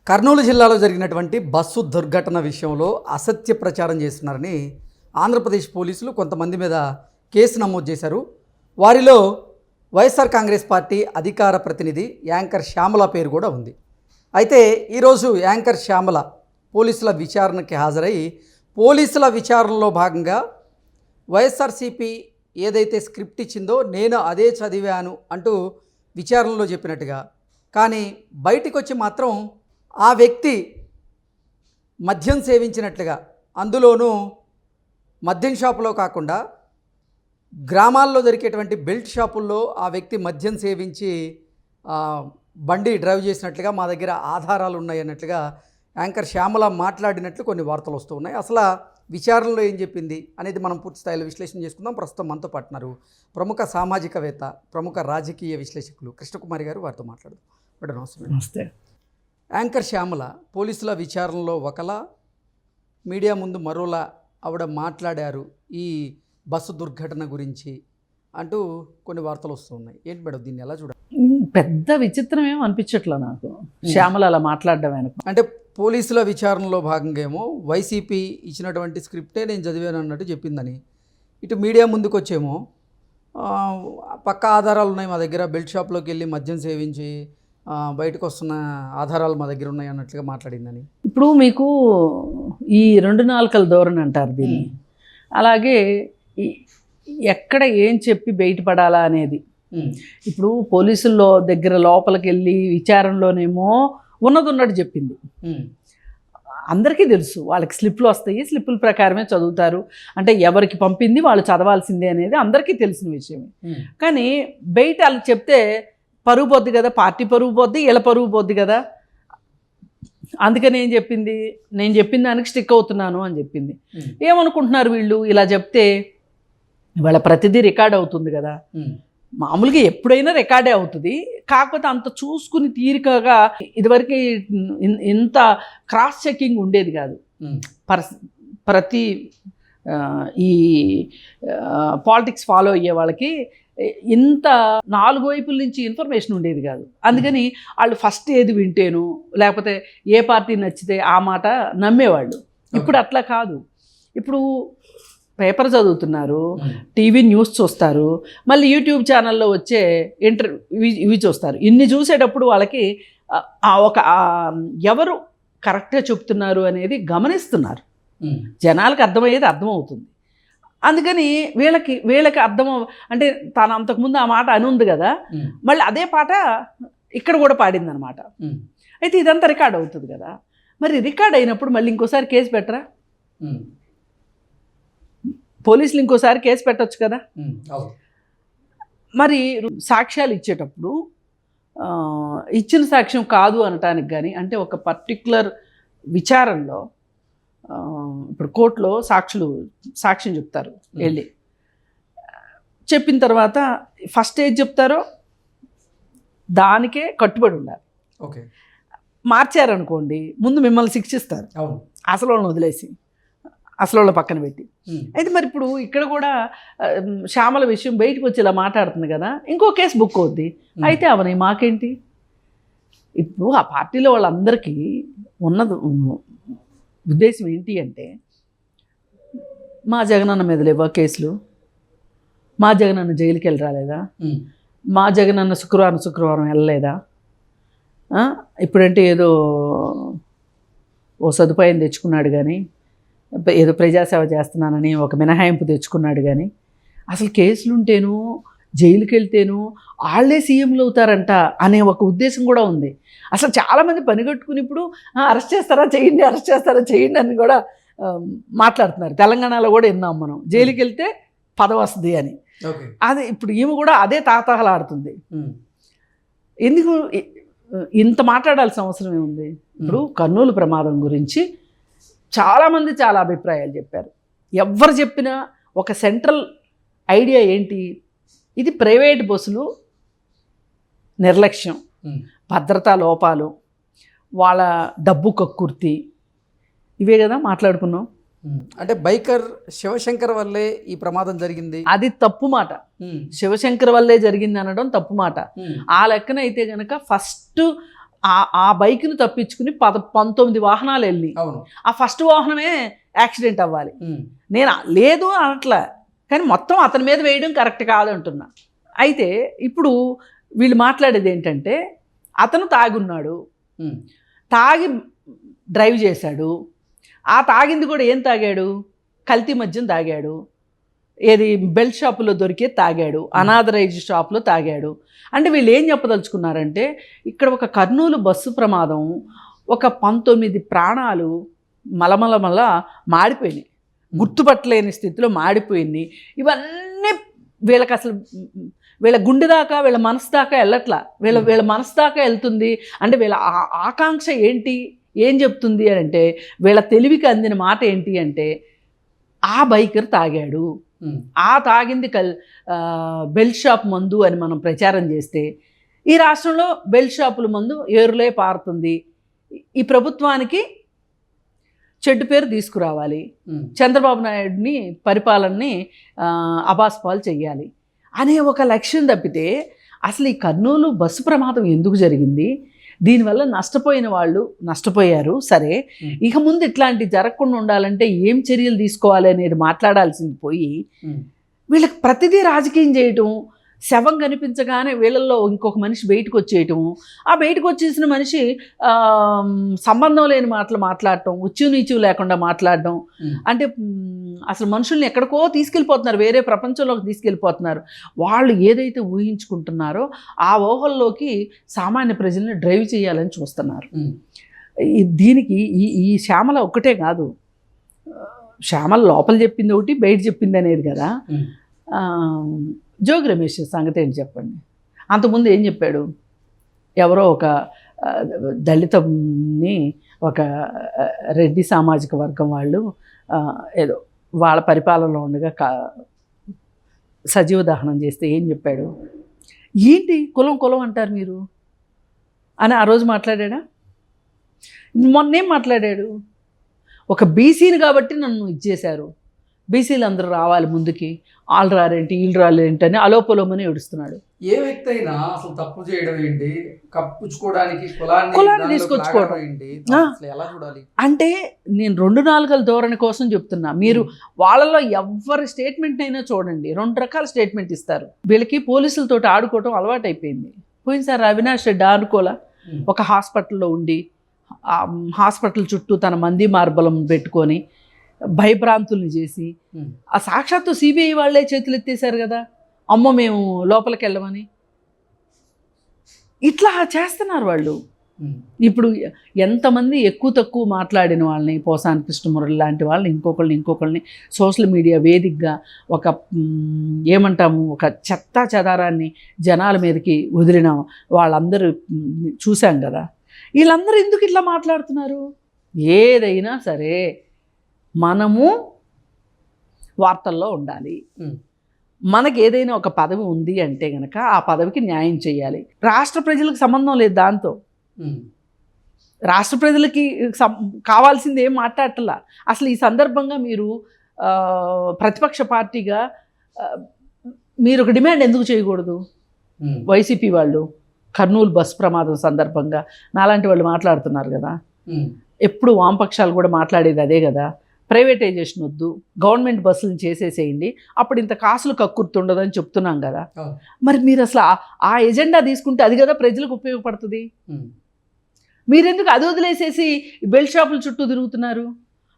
కర్నూలు జిల్లాలో జరిగినటువంటి బస్సు దుర్ఘటన విషయంలో అసత్య ప్రచారం చేస్తున్నారని ఆంధ్రప్రదేశ్ పోలీసులు కొంతమంది మీద కేసు నమోదు చేశారు. వారిలో వైఎస్ఆర్ కాంగ్రెస్ పార్టీ అధికార ప్రతినిధి యాంకర్ శ్యామల పేరు కూడా ఉంది. అయితే ఈరోజు యాంకర్ శ్యామల పోలీసుల విచారణకి హాజరై పోలీసుల విచారణలో భాగంగా వైఎస్ఆర్సీపీ ఏదైతే స్క్రిప్ట్ ఇచ్చిందో నేను అదే చదివాను అంటూ విచారణలో చెప్పినట్టుగా, కానీ బయటికి వచ్చి మాత్రం ఆ వ్యక్తి మద్యం సేవించినట్లుగా, అందులోనూ మద్యం షాపులో కాకుండా గ్రామాల్లో దొరికేటువంటి బెల్ట్ షాపుల్లో ఆ వ్యక్తి మద్యం సేవించి బండి డ్రైవ్ చేసినట్లుగా మా దగ్గర ఆధారాలు ఉన్నాయన్నట్లుగా యాంకర్ శ్యామల మాట్లాడినట్లు కొన్ని వార్తలు వస్తూ ఉన్నాయి. అసలు విచారణలో ఏం చెప్పింది అనేది మనం పూర్తి స్థాయిలో విశ్లేషణ చేసుకుందాం. ప్రస్తుతం మనతో పాటున్నారు ప్రముఖ సామాజికవేత్త, ప్రముఖ రాజకీయ విశ్లేషకులు కృష్ణకుమారి గారు. వారితో మాట్లాడదాం. మేడం నమస్తే. యాంకర్ శ్యామల పోలీసుల విచారణలో ఒకలా, మీడియా ముందు మరోలా ఆవిడ మాట్లాడారు ఈ బస్సు దుర్ఘటన గురించి అంటూ కొన్ని వార్తలు వస్తున్నాయి. ఏంటి మేడం, దీన్ని ఎలా చూడాలి? పెద్ద విచిత్రం ఏమో అనిపించట్లా నాకు శ్యామల అలా మాట్లాడడం. అంటే పోలీసుల విచారణలో భాగంగా ఏమో వైసీపీ ఇచ్చినటువంటి స్క్రిప్టే నేను చదివాను అన్నట్టు చెప్పిందని, ఇటు మీడియా ముందుకు వచ్చేమో పక్క ఆధారాలు ఉన్నాయి మా దగ్గర, బెల్ట్ షాప్లోకి వెళ్ళి మద్యం సేవించి బయటకు వస్తున్న ఆధారాలు మా దగ్గర ఉన్నాయి అన్నట్లుగా మాట్లాడిందని. ఇప్పుడు మీకు ఈ 2 నాలుకల ధోరణి అంటారు దీన్ని. అలాగే ఎక్కడ ఏం చెప్పి బయటపడాలా అనేది. ఇప్పుడు పోలీసుల్లో దగ్గర లోపలికి వెళ్ళి విచారణలోనేమో ఉన్నట్టు చెప్పింది. అందరికీ తెలుసు, వాళ్ళకి స్లిప్లు వస్తాయి, స్లిప్పుల ప్రకారమే చదువుతారు. అంటే ఎవరికి పంపింది వాళ్ళు చదవాల్సిందే అనేది అందరికీ తెలిసిన విషయమే. కానీ బయట వాళ్ళు చెప్తే పరుగు పోద్ది కదా, పార్టీ పరుగు పోద్ది, వీళ్ళ పరుగు పోద్ది కదా. అందుకని ఏం చెప్పింది, నేను చెప్పిన దానికి స్టిక్ అవుతున్నాను అని చెప్పింది. ఏమనుకుంటున్నారు వీళ్ళు, ఇలా చెప్తే వాళ్ళ ప్రతిదీ రికార్డ్ అవుతుంది కదా. మామూలుగా ఎప్పుడైనా రికార్డే అవుతుంది, కాకపోతే అంత చూసుకుని తీరికగా ఇదివరకు ఇంత క్రాస్ చెకింగ్ ఉండేది కాదు. ప్రతి ఈ పాలిటిక్స్ ఫాలో అయ్యే వాళ్ళకి ఇంత 4 వైపుల నుంచి ఇన్ఫర్మేషన్ ఉండేది కాదు. అందుకని వాళ్ళు ఫస్ట్ ఏది వింటేను, లేకపోతే ఏ పార్టీ నచ్చితే ఆ మాట నమ్మేవాళ్ళు. ఇప్పుడు అట్లా కాదు. ఇప్పుడు పేపర్ చదువుతున్నారు, టీవీ న్యూస్ చూస్తారు, మళ్ళీ యూట్యూబ్ ఛానల్లో వచ్చే ఇవి చూస్తారు. ఇన్ని చూసేటప్పుడు వాళ్ళకి ఎవరు కరెక్ట్గా చెప్తున్నారు అనేది గమనిస్తున్నారు. జనాలకు అర్థమయ్యేది అర్థమవుతుంది. అందుకని వీళ్ళకి అర్థం అంటే తను అంతకుముందు ఆ మాట అని ఉంది కదా, మళ్ళీ అదే పాట ఇక్కడ కూడా పాడింది అనమాట. అయితే ఇదంతా రికార్డ్ అవుతుంది కదా. మరి రికార్డ్ అయినప్పుడు మళ్ళీ ఇంకోసారి కేసు పెట్టరా? పోలీసులు ఇంకోసారి కేసు పెట్టచ్చు కదా. మరి సాక్ష్యాలు ఇచ్చేటప్పుడు ఇచ్చిన సాక్ష్యం కాదు అనటానికి కానీ, అంటే ఒక పర్టికులర్ విచారణలో ఇప్పుడు కోర్టులో సాక్ష్యం చెప్తారు, వెళ్ళి చెప్పిన తర్వాత ఫస్ట్ ఏది చెప్తారో దానికే కట్టుబడి ఉండాలి. ఓకే, మార్చారనుకోండి ముందు మిమ్మల్ని శిక్షిస్తారు, అసలు వాళ్ళని వదిలేసి అసలు వాళ్ళ పక్కన పెట్టి. అయితే మరి ఇప్పుడు ఇక్కడ కూడా శ్యామల విషయం బయటకు వచ్చి ఇలా మాట్లాడుతుంది కదా, ఇంకో కేసు బుక్ అవుద్ది. అయితే అవని మాకేంటి? ఇప్పుడు ఆ పార్టీలో వాళ్ళందరికీ ఉన్నది ఉద్దేశం ఏంటి అంటే, మా జగనన్న మీద లేవా కేసులు, మా జగనన్న జైలుకి వెళ్ళి రాలేదా, మా జగనన్న శుక్రవారం వెళ్ళలేదా, ఇప్పుడంటే ఏదో ఓ సదుపాయం తెచ్చుకున్నాడు కానీ, ఏదో ప్రజాసేవ చేస్తున్నానని ఒక మినహాయింపు తెచ్చుకున్నాడు కానీ, అసలు కేసులుంటేను జైలుకి వెళ్తేను వాళ్ళే సీఎంలు అవుతారంట అనే ఒక ఉద్దేశం కూడా ఉంది. అసలు చాలామంది పనిగట్టుకుని ఇప్పుడు అరెస్ట్ చేస్తారా చేయండి అని కూడా మాట్లాడుతున్నారు. తెలంగాణలో కూడా విన్నాం మనం, జైలుకి వెళ్తే పదవి వస్తుంది అని. అది ఇప్పుడు ఈమె కూడా అదే తాతహలాడుతుంది. ఎందుకు ఇంత మాట్లాడాల్సిన అవసరం ఏముంది? ఇప్పుడు కర్నూలు ప్రమాదం గురించి చాలామంది చాలా అభిప్రాయాలు చెప్పారు. ఎవరు చెప్పినా ఒక సెంట్రల్ ఐడియా ఏంటి, ఇది ప్రైవేట్ బస్సులు నిర్లక్ష్యం, భద్రతా లోపాలు, వాళ్ళ డబ్బు కక్కుర్తి, ఇవే కదా మాట్లాడుకున్నాం. అంటే బైకర్ శివశంకర్ వల్లే ఈ ప్రమాదం జరిగింది, అది తప్పు మాట. శివశంకర్ వల్లే జరిగింది అనడం తప్పు మాట. ఆ లెక్కన అయితే కనుక ఫస్ట్ ఆ బైక్ను తప్పించుకుని 19 వాహనాలు వెళ్ళి అవును. ఆ ఫస్ట్ వాహనమే యాక్సిడెంట్ అవ్వాలి. నేను లేదు అనట్లా, కానీ మొత్తం అతని మీద వేయడం కరెక్ట్ కాదంటున్నా. అయితే ఇప్పుడు వీళ్ళు మాట్లాడేది ఏంటంటే అతను తాగున్నాడు, తాగి డ్రైవ్ చేశాడు. ఆ తాగింది కూడా ఏం తాగాడు? కల్తీ మద్యం తాగాడు. ఏది బెల్ట్ షాపులో దొరికే తాగాడు, అనాథరైజ్డ్ షాప్లో తాగాడు. అంటే వీళ్ళు ఏం చెప్పదలుచుకున్నారంటే ఇక్కడ ఒక కర్నూలు బస్సు ప్రమాదం, ఒక 19 ప్రాణాలు మలమల మాడిపోయినాయి, గుర్తుపట్టలేని స్థితిలో మాడిపోయింది. ఇవన్నీ వీళ్ళకి అసలు వీళ్ళ గుండె దాకా, వీళ్ళ మనసు దాకా వెళ్ళట్లా. వీళ్ళ మనసు దాకా వెళ్తుంది అంటే వీళ్ళ ఆకాంక్ష ఏంటి, ఏం చెప్తుంది అని అంటే, వీళ్ళ తెలివికి అందిన మాట ఏంటి అంటే ఆ బైకర్ తాగాడు, ఆ తాగింది బెల్ట్ షాప్ మందు అని మనం ప్రచారం చేస్తే ఈ రాష్ట్రంలో బెల్ట్ షాపుల మందు ఏరులే పారుతుంది. ఈ ప్రభుత్వానికి చెడ్డు పేరు తీసుకురావాలి, చంద్రబాబు నాయుడిని పరిపాలనని అబాస్పాలు చెయ్యాలి అనే ఒక లక్ష్యం తప్పితే అసలు ఈ కర్నూలు బస్సు ప్రమాదం ఎందుకు జరిగింది, దీనివల్ల నష్టపోయిన వాళ్ళు నష్టపోయారు సరే, ఇక ముందు ఇట్లాంటివి జరగకుండా ఉండాలంటే ఏం చర్యలు తీసుకోవాలి అనేది మాట్లాడాల్సింది పోయి వీళ్ళకి ప్రతిదీ రాజకీయం చేయటం, శవం కనిపించగానే వీళ్ళల్లో ఇంకొక మనిషి బయటకు వచ్చేయటం, ఆ బయటకు వచ్చేసిన మనిషి సంబంధం లేని మాటలు మాట్లాడటం, ఉచ్చు నీచు లేకుండా మాట్లాడటం. అంటే అసలు మనుషుల్ని ఎక్కడికో తీసుకెళ్ళిపోతున్నారు, వేరే ప్రపంచంలోకి తీసుకెళ్ళిపోతున్నారు. వాళ్ళు ఏదైతే ఊహించుకుంటున్నారో ఆ ఊహల్లోకి సామాన్య ప్రజల్ని డ్రైవ్ చేయాలని చూస్తున్నారు. దీనికి ఈ శ్యామల ఒక్కటే కాదు, శ్యామల లోపల చెప్పింది ఒకటి, బయట చెప్పింది అనేది కదా. జోగి రమేష్ సంగతి ఏంటి చెప్పండి. అంతకుముందు ఏం చెప్పాడు, ఎవరో ఒక దళితని ఒక రెడ్డి సామాజిక వర్గం వాళ్ళు ఏదో వాళ్ళ పరిపాలనలో ఉండగా సజీవ దహనం చేస్తే ఏం చెప్పాడు, ఏంటి కులం అంటారు మీరు అని ఆ రోజు మాట్లాడా. మొన్నేం మాట్లాడాడు, ఒక బీసీని కాబట్టి నన్ను ఇచ్చేశారు, బీసీలు అందరూ రావాలి ముందుకి, వాళ్ళు రారేంటి వీళ్ళు రాలేంటి అని అలోపలోమని ఏడుస్తున్నాడు. ఏ వ్యక్తి అయినా అసలు తప్పు చేయడం ఏంటి, కప్పుచ్చుకోవడానికి కులాన్ని తీసుకొచ్చుకోవడం ఏంటి, ఎలా చూడాలి అంటే నేను 2-4 ధోరణి కోసం చెప్తున్నా. మీరు వాళ్ళలో ఎవరి స్టేట్మెంట్ అయినా చూడండి, 2 రకాల స్టేట్మెంట్ ఇస్తారు. వీళ్ళకి పోలీసులతో ఆడుకోవటం అలవాటు అయిపోయింది. పోయినసారి అవినాష్ రెడ్డి ఆడుకోలా, ఒక హాస్పిటల్లో ఉండి హాస్పిటల్ చుట్టూ తన మంది మార్బలం పెట్టుకొని భయభ్రాంతుల్ని చేసి ఆ సాక్షాత్తు సిబిఐ వాళ్ళే చేతులు ఎత్తేసారు కదా, అమ్మో మేము లోపలికి వెళ్ళమని. ఇట్లా చేస్తున్నారు వాళ్ళు. ఇప్పుడు ఎంతమంది ఎక్కువ తక్కువ మాట్లాడిన వాళ్ళని, పోసాని కృష్ణమురళి లాంటి వాళ్ళని, ఇంకొకళ్ళని సోషల్ మీడియా వేదికగా ఒక ఏమంటాము, ఒక చెత్తా చెదారాన్ని జనాల మీదకి వదిలిన వాళ్ళందరూ చూశాం కదా. వీళ్ళందరూ ఎందుకు ఇట్లా మాట్లాడుతున్నారు? ఏదైనా సరే మనము వార్తల్లో ఉండాలి. మనకి ఏదైనా ఒక పదవి ఉంది అంటే కనుక ఆ పదవికి న్యాయం చేయాలి. రాష్ట్ర ప్రజలకు సంబంధం లేదు దాంతో. రాష్ట్ర ప్రజలకి కావాల్సింది ఏం మాట్లాడటలా. అసలు ఈ సందర్భంగా మీరు ప్రతిపక్ష పార్టీగా మీరు ఒక డిమాండ్ ఎందుకు చేయకూడదు? వైసీపీ వాళ్ళు కర్నూలు బస్ ప్రమాదం సందర్భంగా నాలాంటి వాళ్ళు మాట్లాడుతున్నారు కదా, ఎప్పుడు వామపక్షాలు కూడా మాట్లాడేది అదే కదా, ప్రైవేటైజేషన్ వద్దు, గవర్నమెంట్ బస్సులను చేసేసేయండి, అప్పుడు ఇంత కాసులు కక్కుర్తుండదని చెప్తున్నాం కదా. మరి మీరు అసలు ఆ ఎజెండా తీసుకుంటే అది కదా ప్రజలకు ఉపయోగపడుతుంది. మీరెందుకు అది వదిలేసేసి బెల్ట్ షాపుల చుట్టూ తిరుగుతున్నారు?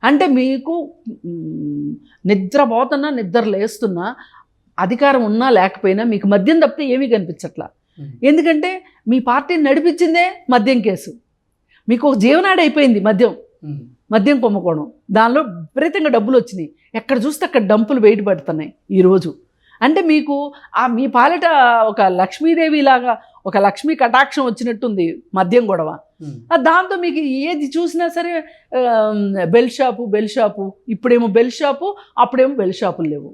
అంటే మీకు నిద్రపోతున్నా నిద్ర లేస్తున్నా అధికారం ఉన్నా లేకపోయినా మీకు మద్యం తప్పితే ఏమీ కనిపించట్లా. ఎందుకంటే మీ పార్టీని నడిపించిందే మద్యం కేసు. మీకు ఒక జీవనాడి అయిపోయింది మద్యం కుంభకోణం. దానిలో విపరీతంగా డబ్బులు వచ్చినాయి, ఎక్కడ చూస్తే అక్కడ డంపులు బయట పడుతున్నాయి ఈరోజు. అంటే మీకు మీ పాలిట ఒక లక్ష్మీదేవి లాగా, ఒక లక్ష్మీ కటాక్షం వచ్చినట్టుంది మద్యం గొడవ. దాంతో మీకు ఏది చూసినా సరే బెల్ట్ షాపు, ఇప్పుడేమో బెల్ట్ షాపు, అప్పుడేమో బెల్ట్ షాపులు లేవు,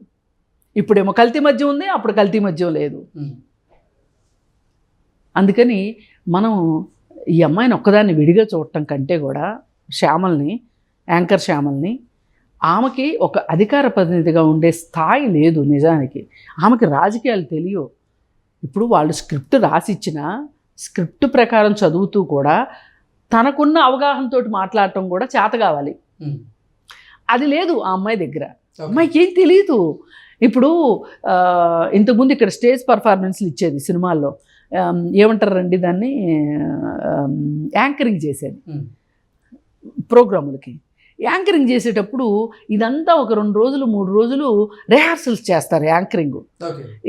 ఇప్పుడేమో కల్తీ మద్యం ఉంది, అప్పుడు కల్తీ మద్యం లేదు. అందుకని మనం ఈ అమ్మాయిని ఒక్కదాన్ని విడిగా చూడటం కంటే కూడా యాంకర్ శ్యామల్ని, ఆమెకి ఒక అధికార ప్రతినిధిగా ఉండే స్థాయి లేదు నిజానికి. ఆమెకి రాజకీయాలు తెలియవు. ఇప్పుడు వాళ్ళు స్క్రిప్ట్ రాసిచ్చినా స్క్రిప్ట్ ప్రకారం చదువుతూ కూడా తనకున్న అవగాహనతో మాట్లాడటం కూడా చేత కావాలి. అది లేదు ఆ అమ్మాయి దగ్గర. అమ్మాయికి ఏం తెలియదు. ఇప్పుడు ఇంతకుముందు ఇక్కడ స్టేజ్ పర్ఫార్మెన్స్లు ఇచ్చేది సినిమాల్లో, ఏమంటారండి దాన్ని, యాంకరింగ్ చేసేది ప్రోగ్రాములకి. యాంకరింగ్ చేసేటప్పుడు ఇదంతా ఒక 2 రోజులు 3 రోజులు రిహార్సల్స్ చేస్తారు. యాంకరింగ్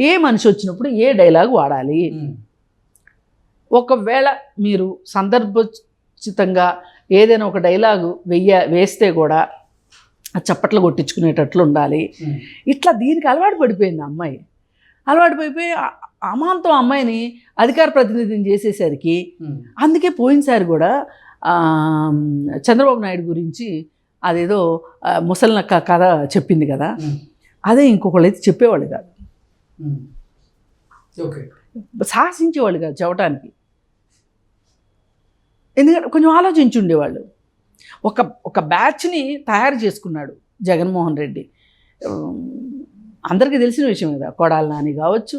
ఏ మనిషి వచ్చినప్పుడు ఏ డైలాగ్ వాడాలి, ఒకవేళ మీరు సందర్భోచితంగా ఏదైనా ఒక డైలాగు వేస్తే కూడా చప్పట్లు కొట్టించుకునేటట్లు ఉండాలి. ఇట్లా దీనికి అలవాటు పడిపోయింది అమ్మాయి. అలవాటు పడిపోయి అమాంతం అమ్మాయిని అధికార ప్రతినిధిని చేసేసరికి, అందుకే పోయినసారి కూడా చంద్రబాబు నాయుడు గురించి అదేదో ముసలినక్క కథ చెప్పింది కదా, అదే ఇంకొకళ్ళు అయితే చెప్పేవాళ్ళు కాదు, సాహసించేవాళ్ళు కాదు చెప్పడానికి. ఎందుకంటే కొంచెం ఆలోచించి ఉండేవాళ్ళు. ఒక బ్యాచ్ని తయారు చేసుకున్నాడు జగన్మోహన్ రెడ్డి. అందరికీ తెలిసిన విషయం కదా, కొడాలి నాని కావచ్చు,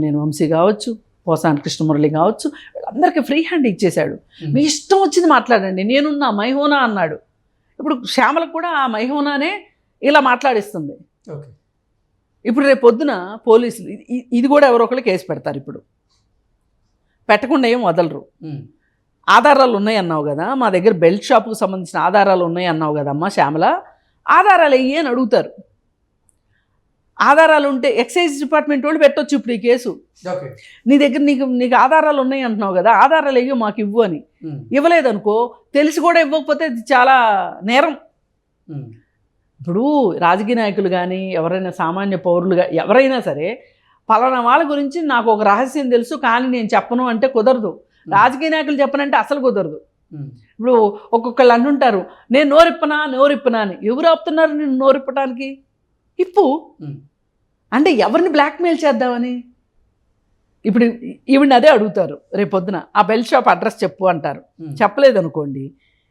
నేను వంశీ కావచ్చు, పోసాని కృష్ణమురళి కావచ్చు, వీళ్ళందరికీ ఫ్రీ హ్యాండ్ ఇచ్చేశాడు. మీ ఇష్టం వచ్చింది మాట్లాడండి, నేనున్నా మైహోనా అన్నాడు. ఇప్పుడు శ్యామలకు కూడా ఆ మైహోనానే ఇలా మాట్లాడిస్తుంది. ఇప్పుడు రేపు పొద్దున పోలీసులు ఇది కూడా ఎవరో ఒకళ్ళు కేసు పెడతారు. ఇప్పుడు పెట్టకుండా ఏం వదలరు. ఆధారాలు ఉన్నాయి అన్నావు కదా, మా దగ్గర బెల్ట్ షాప్కు సంబంధించిన ఆధారాలు ఉన్నాయి అన్నావు కదమ్మా శ్యామల, ఆధారాలు అయ్యి అని అడుగుతారు. ఆధారాలు ఉంటే ఎక్సైజ్ డిపార్ట్మెంట్ వాళ్ళు పెట్టొచ్చు ఇప్పుడు ఈ కేసు. నీ దగ్గర నీకు ఆధారాలు ఉన్నాయి అంటున్నావు కదా, ఆధారాలు అయ్యో మాకు ఇవ్వు అని. ఇవ్వలేదనుకో, తెలిసి కూడా ఇవ్వకపోతే అది చాలా నేరం. ఇప్పుడు రాజకీయ నాయకులు కానీ ఎవరైనా సామాన్య పౌరులు కానీ ఎవరైనా సరే, పలానా వాళ్ళ గురించి నాకు ఒక రహస్యం తెలుసు కానీ నేను చెప్పను అంటే కుదరదు. రాజకీయ నాయకులు చెప్పనంటే అసలు కుదరదు. ఇప్పుడు ఒక్కొక్కళ్ళు అంటుంటారు, నేను నోరిప్పనా అని. ఎవరు ఆపుతున్నారు నేను నోరిప్పటానికి? ఇప్పు అంటే ఎవరిని బ్లాక్మెయిల్ చేద్దామని. ఇప్పుడు ఈవిని అదే అడుగుతారు రేపొద్దున, ఆ బెల్ట్ షాప్ అడ్రస్ చెప్పు అంటారు. చెప్పలేదనుకోండి,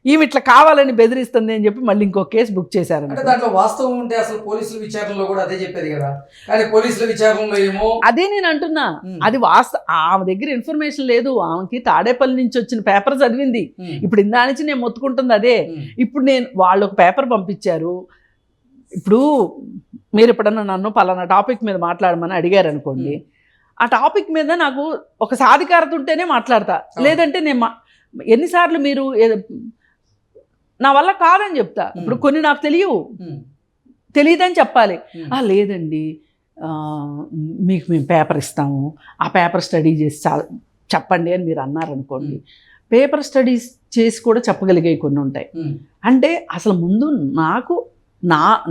ఈమె ఇట్లా కావాలని బెదిరిస్తుంది అని చెప్పి మళ్ళీ ఇంకో కేసు బుక్ చేశారు. దాంట్లో వాస్తవం ఉంటే అసలు పోలీసుల విచారణలో కూడా అదే చెప్పేది కదా, కానీ పోలీసుల విచారణలో ఏమో అదే నేను అంటున్నా. అది ఆమె దగ్గర ఇన్ఫర్మేషన్ లేదు. ఆమెకి తాడేపల్లి నుంచి వచ్చిన పేపర్ చదివింది. ఇప్పుడు ఇందా నుంచి నేను మొత్తుకుంటుంది అదే. ఇప్పుడు వాళ్ళు ఒక పేపర్ పంపించారు. ఇప్పుడు మీరు ఎప్పుడన్నా నన్ను పలానా టాపిక్ మీద మాట్లాడమని అడిగారు అనుకోండి, ఆ టాపిక్ మీద నాకు ఒక సాధికారత ఉంటేనే మాట్లాడతా, లేదంటే నేను ఎన్నిసార్లు మీరు నా వల్ల కాదని చెప్తా. ఇప్పుడు కొన్ని నాకు తెలియదని చెప్పాలి. లేదండి మీకు మేము పేపర్ ఇస్తాము, ఆ పేపర్ స్టడీ చేసి చెప్పండి అని మీరు అన్నారనుకోండి, పేపర్ స్టడీస్ చేసి కూడా చెప్పగలిగేవి కొన్ని ఉంటాయి. అంటే అసలు ముందు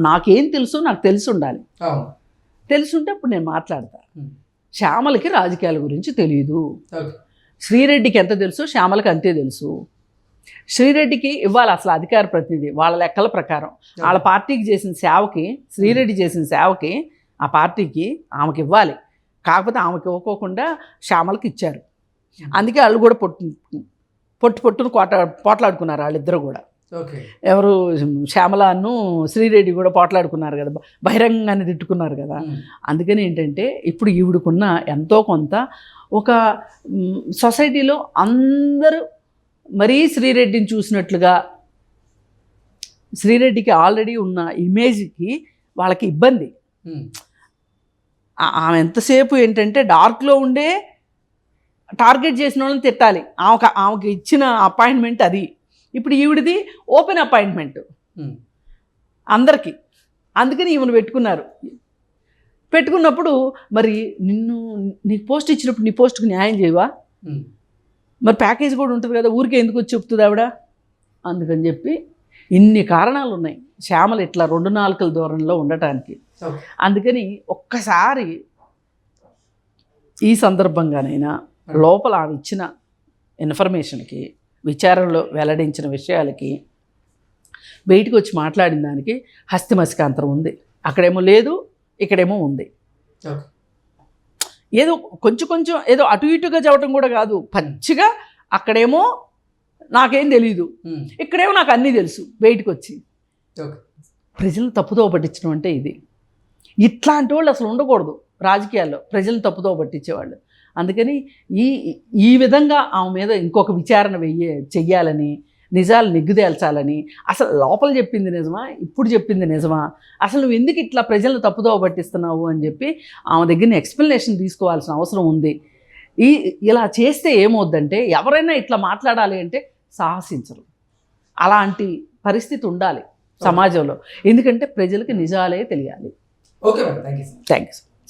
నాకేం తెలుసు నాకు తెలిసి ఉండాలి. తెలుసుంటే అప్పుడు నేను మాట్లాడతా. శ్యామలకి రాజకీయాల గురించి తెలియదు. శ్రీరెడ్డికి ఎంత తెలుసు శ్యామలకి అంతే తెలుసు. శ్రీరెడ్డికి ఇవ్వాలి అసలు అధికార ప్రతినిధి వాళ్ళ లెక్కల ప్రకారం. వాళ్ళ పార్టీకి చేసిన సేవకి, శ్రీరెడ్డి చేసిన సేవకి ఆ పార్టీకి ఆమెకి ఇవ్వాలి. కాకపోతే ఆమెకి ఇవ్వకోకుండా శ్యామలకి ఇచ్చారు. అందుకే వాళ్ళు కూడా పొట్టును పోట్లాడుకున్నారు వాళ్ళిద్దరు కూడా. ఎవరు శ్యామలను శ్రీరెడ్డి కూడా పోట్లాడుకున్నారు కదా, బహిరంగాన్ని తిట్టుకున్నారు కదా. అందుకని ఏంటంటే ఇప్పుడు ఈవిడకున్న ఎంతో కొంత ఒక సొసైటీలో అందరూ మరీ శ్రీరెడ్డిని చూసినట్లుగా, శ్రీరెడ్డికి ఆల్రెడీ ఉన్న ఇమేజ్కి వాళ్ళకి ఇబ్బంది. ఆమె ఎంతసేపు ఏంటంటే డార్క్లో ఉండే టార్గెట్ చేసిన వాళ్ళని తిట్టాలి. ఆమెకి ఇచ్చిన అపాయింట్మెంట్ అది. ఇప్పుడు ఈవిడిది ఓపెన్ అపాయింట్మెంట్ అందరికీ. అందుకని ఈమెను పెట్టుకున్నప్పుడు మరి నీకు పోస్ట్ ఇచ్చినప్పుడు నీ పోస్ట్కి న్యాయం చేయవా? మరి ప్యాకేజ్ కూడా ఉంటుంది కదా, ఊరికే ఎందుకు వచ్చి చెప్తుంది ఆవిడ? అందుకని చెప్పి ఇన్ని కారణాలు ఉన్నాయి శ్యామల ఇట్లా 2 నాలుకల దూరంలో ఉండటానికి. అందుకని ఒక్కసారి ఈ సందర్భంగానైనా లోపల ఆమె ఇచ్చిన ఇన్ఫర్మేషన్కి, విచారణలో వెల్లడించిన విషయాలకి, బయటికి వచ్చి మాట్లాడిన దానికి హస్తిమసికాంతరం ఉంది. అక్కడేమో లేదు, ఇక్కడేమో ఉంది. ఏదో కొంచెం ఏదో అటు ఇటుగా చెప్పడం కూడా కాదు, పచ్చిగా అక్కడేమో నాకేం తెలీదు, ఇక్కడేమో నాకు అన్నీ తెలుసు. బయటకు వచ్చి ప్రజలను తప్పుదో పట్టించడం అంటే ఇది. ఇట్లాంటి వాళ్ళు అసలు ఉండకూడదు రాజకీయాల్లో, ప్రజలను తప్పుదో పట్టించేవాళ్ళు. అందుకని ఈ విధంగా ఆమె మీద ఇంకొక విచారణ చెయ్యాలని, నిజాలు నిగ్గుదేల్చాలని, అసలు లోపల చెప్పింది నిజమా, ఇప్పుడు చెప్పింది నిజమా, అసలు నువ్వు ఎందుకు ఇట్లా ప్రజలను తప్పుదోవ పట్టిస్తున్నావు అని చెప్పి ఆమె దగ్గర ఎక్స్ప్లెనేషన్ తీసుకోవాల్సిన అవసరం ఉంది. ఇలా చేస్తే ఏమవుద్దంటే ఎవరైనా ఇట్లా మాట్లాడాలి అంటే సాహసించరు. అలాంటి పరిస్థితి ఉండాలి సమాజంలో, ఎందుకంటే ప్రజలకు నిజాలే తెలియాలి. Okay madam, thank you. Thanks.